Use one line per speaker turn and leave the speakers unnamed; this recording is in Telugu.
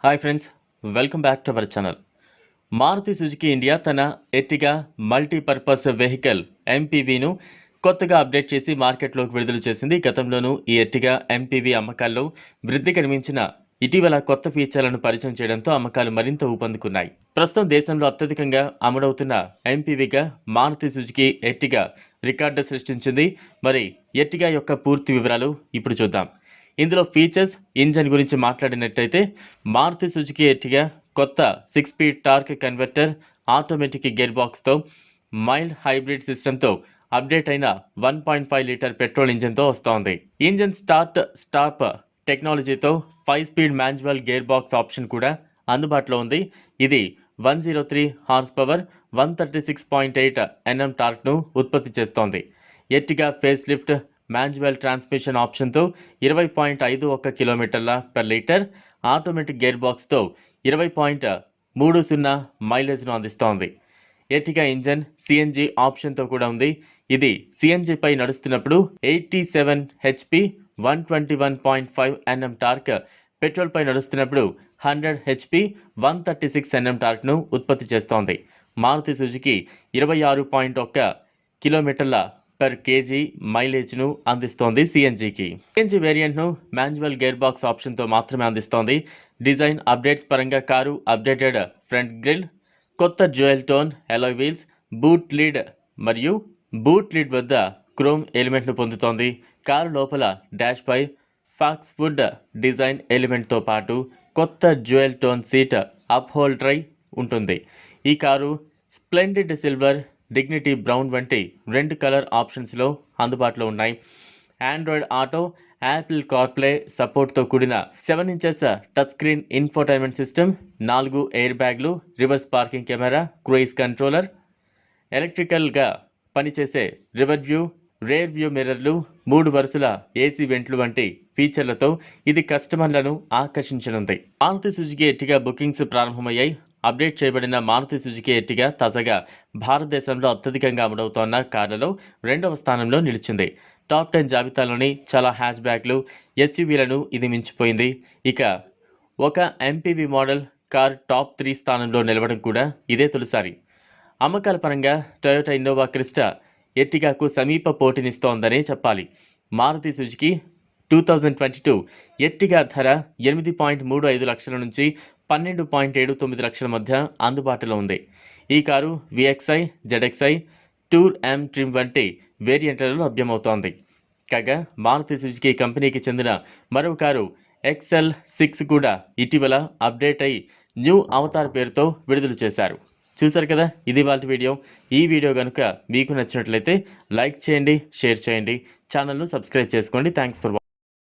Hi friends, welcome back to our channel. Maruti Suzuki India తన ఎర్టిగా మల్టీపర్పస్ వెహికల్ ఎంపీవీను కొత్తగా అప్డేట్ చేసి మార్కెట్లోకి విడుదల చేసింది. గతంలోనూ ఈ ఎర్టిగా ఎంపీవీ అమ్మకాల్లో వృద్ధి కనిపించిన ఇటీవల కొత్త ఫీచర్లను పరిచయం చేయడంతో అమ్మకాలు మరింత ఊపందుకున్నాయి. ప్రస్తుతం దేశంలో అత్యధికంగా అమ్ముడవుతున్న ఎంపీవీగా మారుతి సుజుకి ఎర్టిగా రికార్డు సృష్టించింది. మరి ఎర్టిగా యొక్క పూర్తి వివరాలు ఇప్పుడు చూద్దాం. ఇందులో ఫీచర్స్, ఇంజన్ గురించి మాట్లాడినట్టయితే మారుతి సుజుకి ఎర్టిగా కొత్త 6 speed torque converter, automatic gear బాక్స్తో, మైల్డ్ హైబ్రిడ్ సిస్టంతో అప్డేట్ అయిన 1.5 లీటర్ పెట్రోల్ ఇంజన్తో వస్తోంది. ఇంజన్ స్టార్ట్ స్టాప్ టెక్నాలజీతో 5 speed manual gear box option కూడా అందుబాటులో ఉంది. ఇది 103 హార్స్ పవర్, 136.8 Nm టార్క్ను ఉత్పత్తి చేస్తోంది. Ertiga face lift manual transmission ఆప్షన్తో 20.51 కిలోమీటర్ల పర్ లీటర్, ఆటోమేటిక్ గేర్ బాక్స్తో 20.30 మైలేజ్ను అందిస్తోంది. ఎర్టిగా ఇంజన్ సిఎన్జి ఆప్షన్తో కూడా ఉంది. ఇది సిఎన్జిపై నడుస్తున్నప్పుడు 87 హెచ్పి, 121.5 Nm టార్క్, పెట్రోల్పై నడుస్తున్నప్పుడు 100 హెచ్పి, 136 Nm టార్క్ను ఉత్పత్తి చేస్తోంది. మారుతి సుజుకి 26.1 కిలోమీటర్ల పర్ కేజీ మైలేజ్ను అందిస్తోంది సిఎన్జికి. సిఎన్జి వేరియంట్ను మాన్యువల్ గేర్ బాక్స్ ఆప్షన్తో మాత్రమే అందిస్తోంది. డిజైన్ అప్డేట్స్ పరంగా కారు అప్డేటెడ్ ఫ్రంట్ గ్రిల్, కొత్త dual tone alloy wheels, boot lid వద్ద క్రోమ్ ఎలిమెంట్ను పొందుతోంది. కారు లోపల డాష్ పై ఫాక్స్ వుడ్ డిజైన్ ఎలిమెంట్తో పాటు కొత్త dual tone seat upholstery ఉంటుంది. ఈ car splendid silver, dignity brown వంటి 2 కలర్ ఆప్షన్స్లో అందుబాటులో ఉన్నాయి. ఆండ్రాయిడ్ ఆటో, యాపిల్ కార్ప్లే సపోర్ట్తో కూడిన 7 inches touch screen infotainment system, 4 air బ్యాగ్లు, reverse parking camera, cruise controller, ఎలక్ట్రికల్గా పనిచేసే రివర్ వ్యూ, రేర్ వ్యూ మిర్రర్లు, 3 వరుసల ఏసీ వెంట్లు వంటి ఫీచర్లతో ఇది కస్టమర్లను ఆకర్షించనుంది. మారుతి సుజుకి ఎర్టిగా బుకింగ్స్ ప్రారంభమయ్యాయి. అప్డేట్ చేయబడిన మారుతి సుజుకి ఎర్టిగా తాజాగా భారతదేశంలో అత్యధికంగా అమ్ముడవుతోన్న కార్లలో 2వ స్థానంలో నిలిచింది. టాప్ 10 జాబితాలోని చాలా హ్యాచ్ బ్యాక్లు, ఎస్యూవీలను ఇది మించిపోయింది. ఇక ఒక ఎంపీవీ మోడల్ కార్ టాప్ 3 స్థానంలో నిలవడం కూడా ఇదే తొలిసారి. అమ్మకాల పరంగా టొయోటా ఇన్నోవా క్రిస్టా ఎర్టిగాకు సమీప పోటీనిస్తోందనే చెప్పాలి. మారుతి సుజుకి 2022 ఎర్టిగా ధర 8.35 లక్షల నుంచి 12.79 లక్షల మధ్య అందుబాటులో ఉంది. ఈ కారు విఎక్స్ఐ, జెడ్ఎక్స్ఐ, టూర్ ఎం ట్రిమ్ వంటి వేరియంట్లలో లభ్యమవుతోంది. కాగా మారుతి సుజుకి కంపెనీకి చెందిన మరో కారు XL6 కూడా ఇటీవల అప్డేట్ అయి న్యూ అవతార్ పేరుతో విడుదల చేశారు. చూసారు కదా, ఇది వాళ్ళ వీడియో. ఈ వీడియో కనుక మీకు నచ్చినట్లయితే లైక్ చేయండి, షేర్ చేయండి, ఛానల్ను సబ్స్క్రైబ్ చేసుకోండి. Thanks for watching.